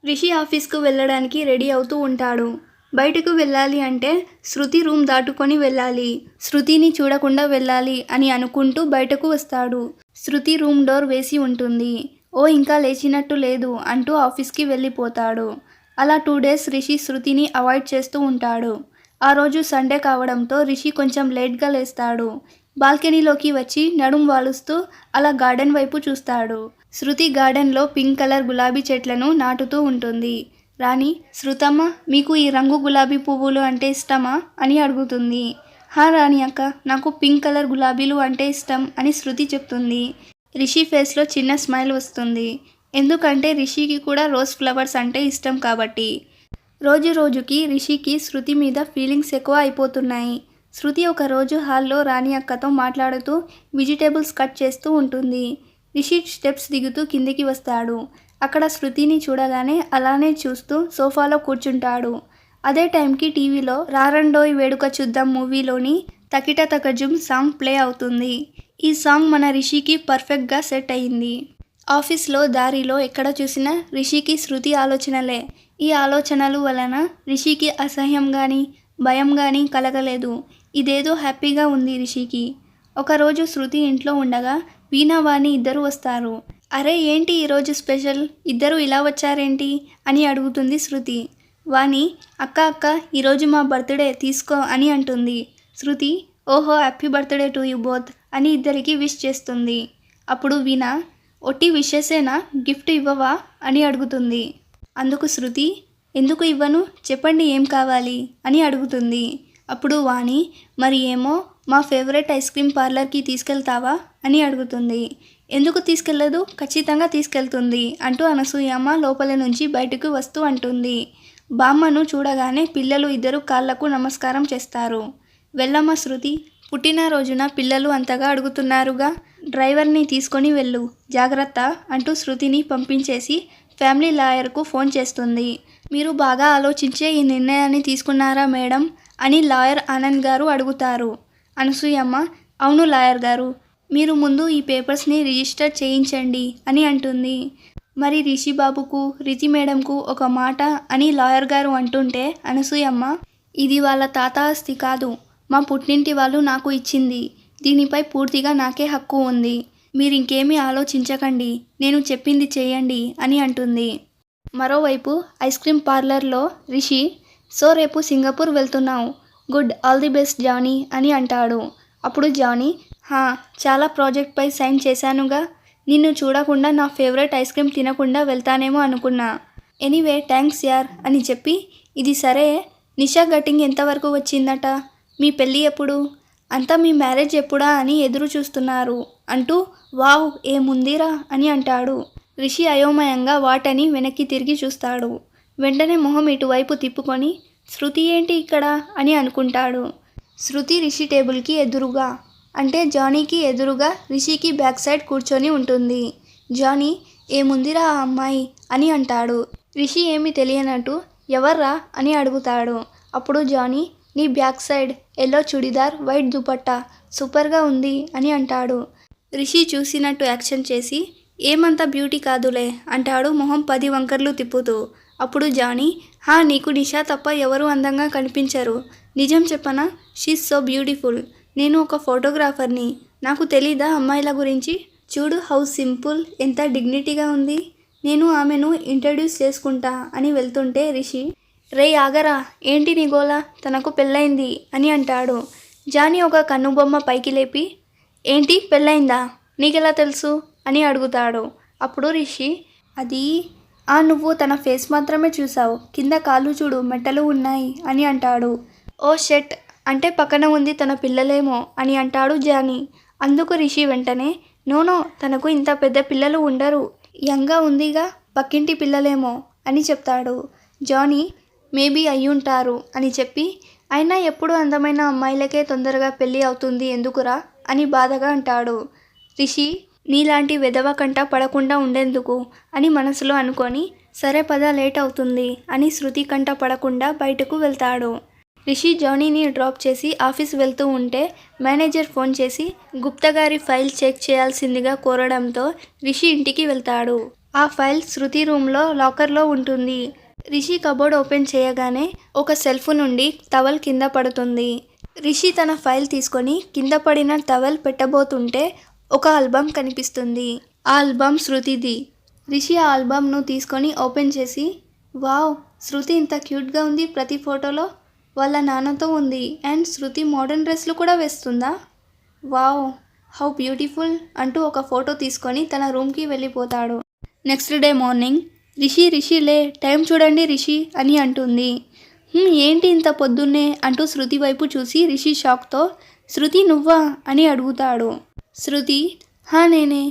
రిషి ఆఫీస్కు వెళ్ళడానికి రెడీ అవుతూ ఉంటాడు. బయటకు వెళ్ళాలి అంటే శృతి రూమ్ దాటుకొని వెళ్ళాలి. శృతిని చూడకుండా వెళ్ళాలి అని అనుకుంటూ బయటకు వస్తాడు. శృతి రూమ్ డోర్ వేసి ఉంటుంది. ఓ ఇంకా లేచినట్టు లేదు అంటూ ఆఫీస్కి వెళ్ళిపోతాడు. అలా 2 డేస్ రిషి శృతిని అవాయిడ్ చేస్తూ ఉంటాడు. ఆ రోజు సండే కావడంతో రిషి కొంచెం లేట్గా లేస్తాడు. బాల్కనీలోకి వచ్చి నడుం వాలుస్తూ అలా గార్డెన్ వైపు చూస్తాడు. శృతి గార్డెన్లో పింక్ కలర్ గులాబీ చెట్లను నాటుతూ ఉంటుంది. రాణి, శృతమ్మ, మీకు ఈ రంగు గులాబీ పువ్వులు అంటే ఇష్టమా అని అడుగుతుంది. హా రాణి అక్క, నాకు పింక్ కలర్ గులాబీలు అంటే ఇష్టం అని శృతి చెప్తుంది. రిషి ఫేస్లో చిన్న స్మైల్ వస్తుంది. ఎందుకంటే రిషికి కూడా రోజ్ ఫ్లవర్స్ అంటే ఇష్టం కాబట్టి. రోజు రోజుకి రిషికి శృతి మీద ఫీలింగ్స్ ఎక్కువ అయిపోతున్నాయి. శృతి ఒకరోజు హాల్లో రాణి అక్కతో మాట్లాడుతూ వెజిటేబుల్స్ కట్ చేస్తూ ఉంటుంది. రిషి స్టెప్స్ దిగుతూ కిందికి వస్తాడు. అక్కడ శృతిని చూడగానే అలానే చూస్తూ సోఫాలో కూర్చుంటాడు. అదే టైంకి టీవీలో రారండోయ్ వేడుక చూద్దాం మూవీలోని తకిట తకజుమ్ సాంగ్ ప్లే అవుతుంది. ఈ సాంగ్ మన రిషికి పర్ఫెక్ట్గా సెట్ అయింది. ఆఫీస్లో దారిలో ఎక్కడ చూసినా రిషికి శృతి ఆలోచనలే. ఈ ఆలోచనలు వలన రిషికి అసహ్యం కానీ భయం కానీ కలగలేదు. ఇదేదో హ్యాపీగా ఉంది రిషికి. ఒకరోజు శృతి ఇంట్లో ఉండగా వీణా వాణి ఇద్దరు వస్తారు. అరే ఏంటి ఈరోజు స్పెషల్, ఇద్దరు ఇలా వచ్చారేంటి అని అడుగుతుంది శృతి. వాణి, అక్క అక్క ఈరోజు మా బర్త్డే తీసుకో అని అంటుంది. శృతి, ఓహో happy birthday to you both అని ఇద్దరికి విష్ చేస్తుంది. అప్పుడు వీణా, ఒట్టి విషెసేనా, గిఫ్ట్ ఇవ్వవా అని అడుగుతుంది. అందుకు శృతి, ఎందుకు ఇవ్వను, చెప్పండి ఏం కావాలి అని అడుగుతుంది. అప్పుడు వాణి, మరి ఏమో మా ఫేవరెట్ ఐస్ క్రీమ్ పార్లర్కి తీసుకెళ్తావా అని అడుగుతుంది. ఎందుకు తీసుకెళ్ళదు, ఖచ్చితంగా తీసుకెళ్తుంది అంటూ అనసూయమ్మ లోపల నుంచి బయటకు వస్తూ అంటుంది. బామ్మను చూడగానే పిల్లలు ఇద్దరు కాళ్లకు నమస్కారం చేస్తారు. వెళ్ళమ్మ శృతి, పుట్టినరోజున పిల్లలు అంతగా అడుగుతున్నారుగా, డ్రైవర్ని తీసుకొని వెళ్ళు, జాగ్రత్త అంటూ శృతిని పంపించేసి ఫ్యామిలీ లాయర్కు ఫోన్ చేస్తుంది. మీరు బాగా ఆలోచించే ఈ నిర్ణయాన్ని తీసుకున్నారా మేడం అని లాయర్ ఆనంద్ గారు అడుగుతారు. అనసూయమ్మ, అవును లాయర్ గారు, మీరు ముందు ఈ పేపర్స్ని రిజిస్టర్ చేయించండి అని అంటుంది. మరి రిషి బాబుకు, రితి మేడంకు ఒక మాట అని లాయర్ గారు అంటుంటే అనసూయమ్మ, ఇది వాళ్ళ తాత ఆస్తి కాదు, మా పుట్టింటి వాళ్ళు నాకు ఇచ్చింది. దీనిపై పూర్తిగా నాకే హక్కు ఉంది. మీరింకేమీ ఆలోచించకండి, నేను చెప్పింది చేయండి అని అంటుంది. మరోవైపు ఐస్ క్రీమ్ పార్లర్లో రిషి, సో రేపు సింగపూర్ వెళ్తున్నావు, good, all the best Johnny అని అంటాడు. అప్పుడు జానీ, హా, చాలా ప్రాజెక్ట్పై సైన్ చేశానుగా, నిన్ను చూడకుండా నా ఫేవరెట్ ఐస్ క్రీమ్ తినకుండా వెళ్తానేమో అనుకున్నా. ఎనీవే థ్యాంక్స్ యార్ అని చెప్పి, ఇది సరే, నిషా గట్టింగ్ ఎంతవరకు వచ్చిందట, మీ పెళ్ళి ఎప్పుడు, అంతా మీ మ్యారేజ్ ఎప్పుడా అని ఎదురు చూస్తున్నారు అంటూ వావ్ ఏముందిరా అని అంటాడు. రిషి అయోమయంగా వాటని వెనక్కి తిరిగి చూస్తాడు. వెంటనే మొహం ఇటువైపు తిప్పుకొని శృతి ఏంటి ఇక్కడ అని అనుకుంటాడు. శృతి రిషి టేబుల్కి ఎదురుగా, అంటే జానీకి ఎదురుగా రిషికి బ్యాక్ సైడ్ కూర్చొని ఉంటుంది. జానీ, ఏముందిరా ఆ అమ్మాయి అని అంటాడు. రిషి ఏమీ తెలియనట్టు ఎవర్రా అని అడుగుతాడు. అప్పుడు జానీ, నీ back side yellow churidar, white dupatta సూపర్గా ఉంది అని అంటాడు. రిషి చూసినట్టు యాక్షన్ చేసి, ఏమంత బ్యూటీ కాదులే అంటాడు మొహం 10 వంకర్లు తిప్పుతూ. అప్పుడు జానీ, హా, నీకు నిషా తప్ప ఎవరు అందంగా కనిపించరు, నిజం చెప్పనా, షీస్ సో బ్యూటిఫుల్, నేను ఒక ఫోటోగ్రాఫర్ని, నాకు తెలీదా అమ్మాయిల గురించి, చూడు హౌ సింపుల్, ఎంత డిగ్నిటీగా ఉంది, నేను ఆమెను ఇంట్రడ్యూస్ చేసుకుంటా అని వెళ్తుంటే రిషి, రే ఆగరా, ఏంటి నీ గోలా, తనకు పెళ్ళైంది అని అంటాడు. జానీ ఒక కన్నుబొమ్మ పైకి లేపి, ఏంటి పెళ్ళైందా, నీకెలా తెలుసు అని అడుగుతాడు. అప్పుడు రిషి, అది నువ్వు తన ఫేస్ మాత్రమే చూసావు, కింద కాళ్ళు చూడు మెట్టలు ఉన్నాయి అని అంటాడు. ఓ షెట్, అంటే పక్కన ఉంది తన పిల్లలేమో అని అంటాడు జానీ. అందుకు రిషి వెంటనే, నోనో, తనకు ఇంత పెద్ద పిల్లలు ఉండరు, యంగా ఉందిగా, పక్కింటి పిల్లలేమో అని చెప్తాడు. జానీ, మేబీ అయ్యుంటారు అని చెప్పి, అయినా ఎప్పుడు అందమైన అమ్మాయిలకే తొందరగా పెళ్ళి అవుతుంది ఎందుకురా అని బాధగా అంటాడు. రిషి, నీలాంటి వెధవ కంట పడకుండా ఉండేందుకు అని మనసులో అనుకొని, సరే పద లేట్ అవుతుంది అని శృతి కంట పడకుండా బయటకు వెళ్తాడు. రిషి జానీని డ్రాప్ చేసి ఆఫీస్ వెళ్తూ ఉంటే మేనేజర్ ఫోన్ చేసి గుప్తా గారి ఫైల్ చెక్ చేయాల్సిందిగా కోరడంతో రిషి ఇంటికి వెళ్తాడు. ఆ ఫైల్ శృతి రూమ్లో లాకర్లో ఉంటుంది. రిషి కబోర్డ్ ఓపెన్ చేయగానే ఒక సెల్ఫ్ నుండి టవల్ కింద పడుతుంది. రిషి తన ఫైల్ తీసుకొని కింద పడిన టవల్ పెట్టబోతుంటే ఒక ఆల్బమ్ కనిపిస్తుంది. ఆ ఆల్బమ్ శృతిది. రిషి ఆ ఆల్బమ్ను తీసుకొని ఓపెన్ చేసి, వావ్, శృతి ఇంత క్యూట్గా ఉంది ప్రతి ఫోటోలో. వాళ్ళ నాన్నతో ఉంది. అండ్ శృతి మోడర్న్ డ్రెస్లు కూడా వేస్తుందా? వావ్, హౌ బ్యూటిఫుల్ అంటూ ఒక ఫోటో తీసుకొని తన రూమ్కి వెళ్ళిపోతాడు. నెక్స్ట్ డే మార్నింగ్ రిషి లే, టైం చూడండి రిషి అని అంటుంది. ఏంటి ఇంత పొద్దున్నే అంటూ శృతి వైపు చూసి రిషి షాక్తో, శృతి నువ్వా అని అడుగుతాడు. శృతి, నేనే.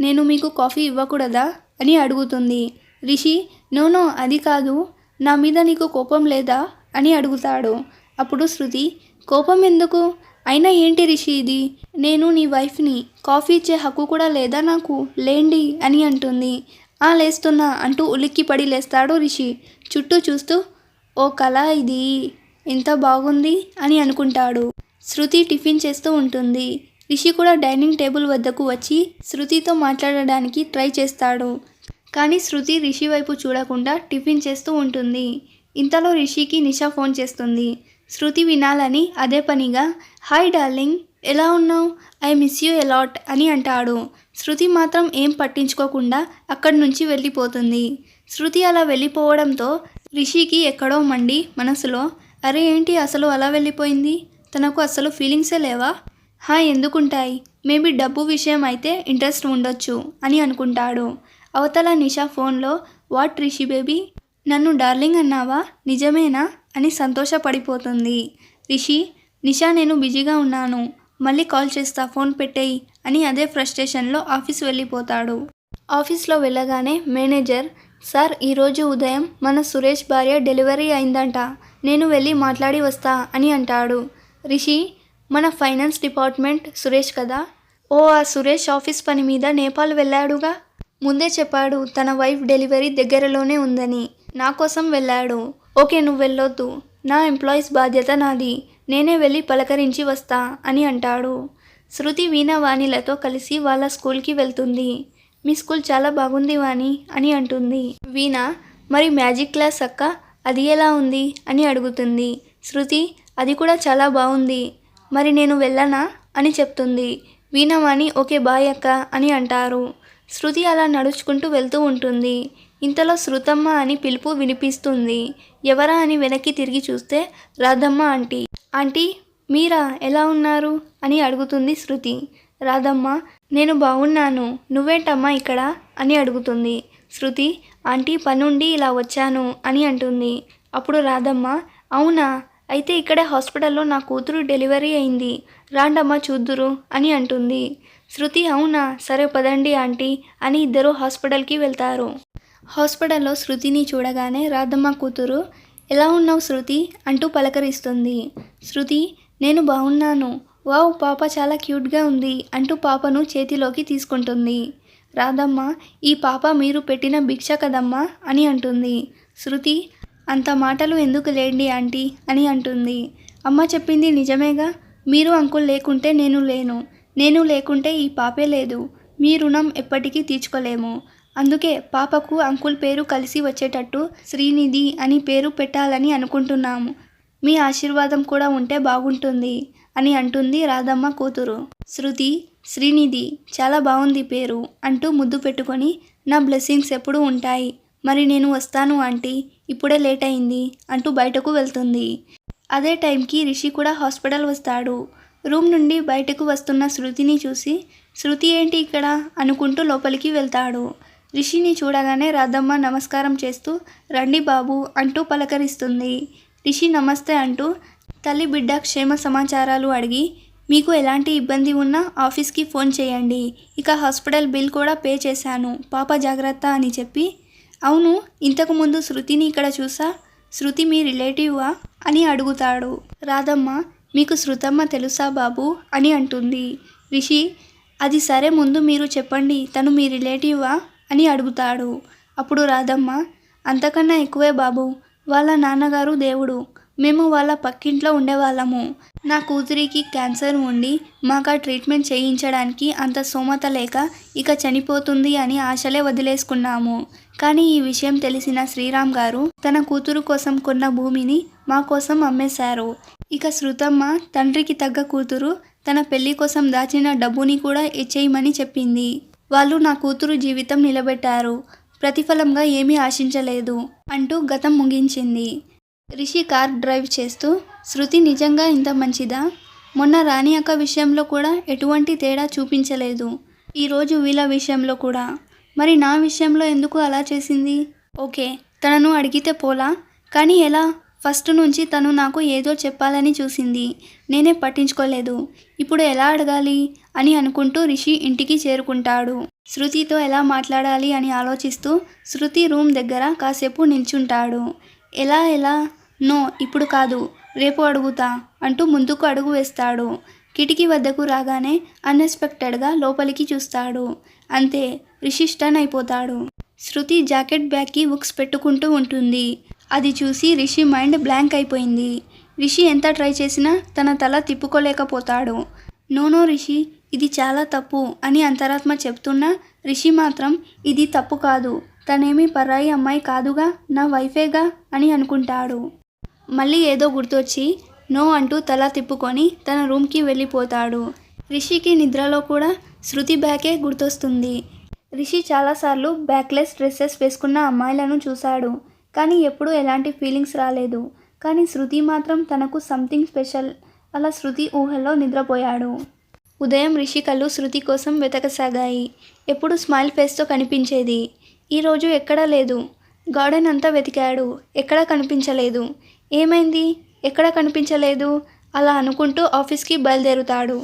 నేను మీకు కాఫీ ఇవ్వకూడదా అని అడుగుతుంది. రిషి, నో అది కాదు, నా మీద నీకు కోపం లేదా అని అడుగుతాడు. అప్పుడు శృతి, కోపం ఎందుకు? అయినా ఏంటి రిషి ఇది? నేను నీ వైఫ్ని, కాఫీ ఇచ్చే హక్కు కూడా లేదా నాకు? లేండి అని అంటుంది. లేస్తున్నా అంటూ ఉలిక్కిపడి లేస్తాడు రిషి. చుట్టూ చూస్తూ, ఓ కళ ఇది, ఎంత బాగుంది అని అనుకుంటాడు. శృతి టిఫిన్ చేస్తూ ఉంటుంది. రిషి కూడా డైనింగ్ టేబుల్ వద్దకు వచ్చి శృతితో మాట్లాడడానికి ట్రై చేస్తాడు. కానీ శృతి రిషి వైపు చూడకుండా టిఫిన్ చేస్తూ ఉంటుంది. ఇంతలో రిషికి నిషా ఫోన్ చేస్తుంది. శృతి వినాలని అదే పనిగా, హాయ్ డార్లింగ్, ఎలా ఉన్నావు? ఐ మిస్ యూ ఎలాట్ అని అంటాడు. శృతి మాత్రం ఏం పట్టించుకోకుండా అక్కడి నుంచి వెళ్ళిపోతుంది. శృతి అలా వెళ్ళిపోవడంతో రిషికి ఎక్కడో మండి మనసులో, అరే ఏంటి అసలు అలా వెళ్ళిపోయింది? తనకు అసలు ఫీలింగ్సే లేవా? ఎందుకుంటాయి? మేబీ డబ్బు విషయం అయితే ఇంట్రెస్ట్ ఉండొచ్చు అని అనుకుంటాడు. అవతల నిషా ఫోన్లో, వాట్ రిషి బేబీ, నన్ను డార్లింగ్ అన్నావా? నిజమేనా అని సంతోషపడిపోతుంది. రిషి, నిషా నేను బిజీగా ఉన్నాను, మళ్ళీ కాల్ చేస్తా, ఫోన్ పెట్టేయి అని అదే ఫ్రస్ట్రేషన్లో ఆఫీస్ వెళ్ళిపోతాడు. ఆఫీస్లో వెళ్ళగానే మేనేజర్, సార్ ఈరోజు ఉదయం మన సురేష్ భార్య డెలివరీ అయిందంట, నేను వెళ్ళి మాట్లాడి వస్తా అని అంటాడు. రిషి, మన ఫైనాన్స్ డిపార్ట్మెంట్ సురేష్ కదా? ఆ సురేష్ ఆఫీస్ పని మీద నేపాల్ వెళ్ళాడుగా? ముందే చెప్పాడు తన వైఫ్ డెలివరీ దగ్గరలోనే ఉందని. నా కోసం వెళ్ళాడు. ఓకే, నువ్వు వెళ్ళొద్దు, నా ఎంప్లాయీస్ బాధ్యత నాది, నేనే వెళ్ళి పలకరించి వస్తా అని అంటాడు. శృతి వీణ వాణిలతో కలిసి వాళ్ళ స్కూల్కి వెళ్తుంది. మీ స్కూల్ చాలా బాగుంది వాణి అని అంటుంది. వీణ, మరి మ్యాజిక్ క్లాస్ అక్క, అది ఎలా ఉంది అని అడుగుతుంది. శృతి, అది కూడా చాలా బాగుంది, మరి నేను వెళ్ళనా అని చెప్తుంది. వీణవాణి ఓకే బాయ్ అక్క అని అంటారు. శృతి అలా నడుచుకుంటూ వెళ్తూ ఉంటుంది. ఇంతలో శృతమ్మ అని పిలుపు వినిపిస్తుంది. ఎవరా అని వెనక్కి తిరిగి చూస్తే రాధమ్మ ఆంటీ. ఆంటీ, మీరా, ఎలా ఉన్నారు అని అడుగుతుంది శృతి. రాధమ్మ, నేను బాగున్నాను, నువ్వేంటమ్మా ఇక్కడ అని అడుగుతుంది. శృతి, ఆంటీ పనుండి ఇలా వచ్చాను అని అంటుంది. అప్పుడు రాధమ్మ, అవునా, అయితే ఇక్కడే హాస్పిటల్లో నా కూతురు డెలివరీ అయింది, రాండమ్మ చూద్దురు అని అంటుంది. శృతి, అవునా, సరే పదండి ఆంటీ అని ఇద్దరు హాస్పిటల్కి వెళ్తారు. హాస్పిటల్లో శృతిని చూడగానే రాధమ్మ కూతురు, ఎలా ఉన్నావు శృతి అంటూ పలకరిస్తుంది. శృతి, నేను బాగున్నాను, వావ్, పాప చాలా క్యూట్గా ఉంది అంటూ పాపను చేతిలోకి తీసుకుంటుంది. రాధమ్మ, ఈ పాప మీరు పెట్టిన భిక్ష కదమ్మా అని అంటుంది. శృతి, అంత మాటలు ఎందుకు లేండి ఆంటీ అని అంటుంది. అమ్మ చెప్పింది నిజమేగా, మీరు అంకుల్ లేకుంటే నేను లేను, నేను లేకుంటే ఈ పాపే లేదు, మీ రుణం ఎప్పటికీ తీర్చుకోలేము, అందుకే పాపకు అంకుల్ పేరు కలిసి వచ్చేటట్టు శ్రీనిధి అని పేరు పెట్టాలని అనుకుంటున్నాము, మీ ఆశీర్వాదం కూడా ఉంటే బాగుంటుంది అని అంటుంది రాధమ్మ కూతురు. శృతి, శ్రీనిధి చాలా బాగుంది పేరు అంటూ ముద్దు పెట్టుకొని, నా బ్లెస్సింగ్స్ ఎప్పుడూ ఉంటాయి, మరి నేను వస్తాను ఆంటీ, ఇప్పుడే లేట్ అయింది అంటూ బయటకు వెళ్తుంది. అదే టైంకి రిషి కూడా హాస్పిటల్ వస్తాడు. రూమ్ నుండి బయటకు వస్తున్న శృతిని చూసి, శృతి ఏంటి ఇక్కడ అనుకుంటూ లోపలికి వెళ్తాడు. రిషిని చూడగానే రాధమ్మ నమస్కారం చేస్తూ, రండి బాబు అంటూ పలకరిస్తుంది. రిషి నమస్తే అంటూ తల్లి బిడ్డ క్షేమ సమాచారాలు అడిగి, మీకు ఎలాంటి ఇబ్బంది ఉన్నా ఆఫీస్కి ఫోన్ చేయండి, ఇక హాస్పిటల్ బిల్ కూడా పే చేశాను, పాప జాగ్రత్త అని చెప్పి, అవును, ఇంతకుముందు శృతిని ఇక్కడ చూసా, శృతి మీ రిలేటివా అని అడుగుతాడు. రాధమ్మ, మీకు శృతమ్మ తెలుసా బాబు అని అంటుంది. రిషి, అది సరే, ముందు మీరు చెప్పండి, తను మీ రిలేటివా అని అడుగుతాడు. అప్పుడు రాధమ్మ, అంతకన్నా ఎక్కువే బాబు, వాళ్ళ నాన్నగారు దేవుడు, మేము వాళ్ళ పక్కింట్లో ఉండేవాళ్ళము. నా కూతురికి క్యాన్సర్ ఉండి మాకు ఆ ట్రీట్మెంట్ చేయించడానికి అంత స్తోమత లేక ఇక చనిపోతుంది అని ఆశలే వదిలేసుకున్నాము. కానీ ఈ విషయం తెలిసిన శ్రీరామ్ గారు తన కూతురు కోసం కొన్న భూమిని మా కోసం అమ్మేశారు. ఇక శృతమ్మ తండ్రికి తగ్గ కూతురు తన పెళ్లి కోసం దాచిన డబ్బుని కూడా ఇచ్చేయమని చెప్పింది. వాళ్ళు నా కూతురు జీవితం నిలబెట్టారు. ప్రతిఫలంగా ఏమీ ఆశించలేదు అంటూ గతం ముగించింది. రిషి కార్ డ్రైవ్ చేస్తూ శృతి నిజంగా ఇంత మంచిదా? మొన్న రాణి అక్క విషయంలో కూడా ఎటువంటి తేడా చూపించలేదు. ఈరోజు వీళ్ళ విషయంలో కూడా. మరి నా విషయంలో ఎందుకు అలా చేసింది? ఓకే, తనను అడిగితే పోలా, కానీ ఎలా? ఫస్ట్ నుంచి తను నాకు ఏదో చెప్పాలని చూసింది. నేనే పట్టించుకోలేదు. ఇప్పుడు ఎలా అడగాలి అని అనుకుంటూ రిషి ఇంటికి చేరుకుంటాడు. శృతితో ఎలా మాట్లాడాలి అని ఆలోచిస్తూ శృతి రూమ్ దగ్గర కాసేపు నిల్చుంటాడు. ఎలా? నో, ఇప్పుడు కాదు, రేపు అడుగుతా అంటూ ముందుకు అడుగు వేస్తాడు. కిటికీ వద్దకు రాగానే అన్ఎక్స్పెక్టెడ్గా లోపలికి చూస్తాడు. అంతే, రిషి స్టన్ అయిపోతాడు. శృతి జాకెట్ బ్యాగ్కి బుక్స్ పెట్టుకుంటూ ఉంటుంది. అది చూసి రిషి మైండ్ బ్లాంక్ అయిపోయింది. రిషి ఎంత ట్రై చేసినా తన తల తిప్పుకోలేకపోతాడు. నో రిషి, ఇది చాలా తప్పు అని అంతరాత్మ చెప్తున్నా రిషి మాత్రం ఇది తప్పు కాదు, తనేమీ పరాయి అమ్మాయి కాదుగా, నా వైఫేగా అని అనుకుంటాడు. మళ్ళీ ఏదో గుర్తొచ్చి నో అంటూ తల తిప్పుకొని తన రూమ్కి వెళ్ళిపోతాడు. రిషికి నిద్రలో కూడా శృతి బ్యాగే గుర్తొస్తుంది. రిషి చాలాసార్లు బ్యాక్లెస్ డ్రెస్సెస్ వేసుకున్న అమ్మాయిలను చూశాడు, కానీ ఎప్పుడూ ఎలాంటి ఫీలింగ్స్ రాలేదు. కానీ శృతి మాత్రం తనకు సంథింగ్ స్పెషల్. అలా శృతి ఊహల్లో నిద్రపోయాడు. ఉదయం రిషి కళ్ళు శృతి కోసం వెతకసాగాయి. ఎప్పుడు స్మైల్ ఫేస్తో కనిపించేది. ఈరోజు ఎక్కడా లేదు. గార్డెన్ అంతా వెతికాడు, ఎక్కడా కనిపించలేదు. ఏమైంది, ఎక్కడ కనిపించలేదు అలా అనుకుంటూ ఆఫీస్కి బయలుదేరుతాడు.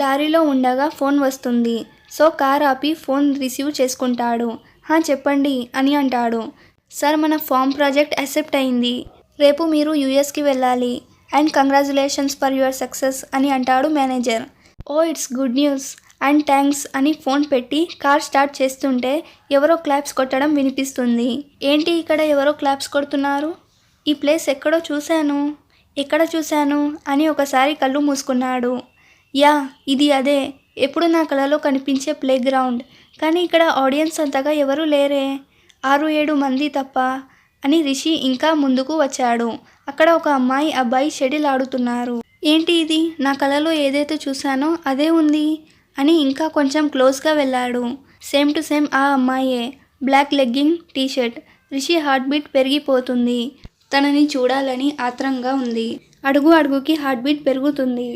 దారిలో ఉండగా ఫోన్ వస్తుంది. సో కార్ ఆపి ఫోన్ రిసీవ్ చేసుకుంటాడు. చెప్పండి అని అంటాడు. సార్, మన ఫామ్ ప్రాజెక్ట్ యాక్సెప్ట్ అయింది. రేపు మీరు యూఎస్కి వెళ్ళాలి and congratulations for your success అని అంటాడు manager. Oh, it's good news and thanks అని ఫోన్ పెట్టి కార్ స్టార్ట్ చేస్తుంటే ఎవరో క్లాప్స్ కొట్టడం వినిపిస్తుంది. ఏంటి ఇక్కడ ఎవరో క్లాప్స్ కొడుతున్నారు? ఈ ప్లేస్ ఎక్కడ చూశాను అని ఒకసారి కళ్ళు మూసుకున్నాడు. యా, ఇది అదే, ఎప్పుడు నా కళలో కనిపించే ప్లే గ్రౌండ్. కానీ ఇక్కడ ఆడియన్స్ అంతగా ఎవరూ లేరే, 6-7 మంది తప్ప అని రిషి ఇంకా ముందుకు వచ్చాడు. అక్కడ ఒక అమ్మాయి అబ్బాయి షటిల్ ఆడుతున్నారు. ఏంటి ఇది, నా కళలో ఏదైతే చూశానో అదే ఉంది అని ఇంకా కొంచెం క్లోజ్గా వెళ్ళాడు. సేమ్ టు సేమ్ ఆ అమ్మాయే, black legging T-shirt. Rishi heart beat పెరిగిపోతుంది. తనని చూడాలని ఆత్రంగా ఉంది. అడుగు అడుగుకి హార్ట్ బీట్ పెరుగుతుంది.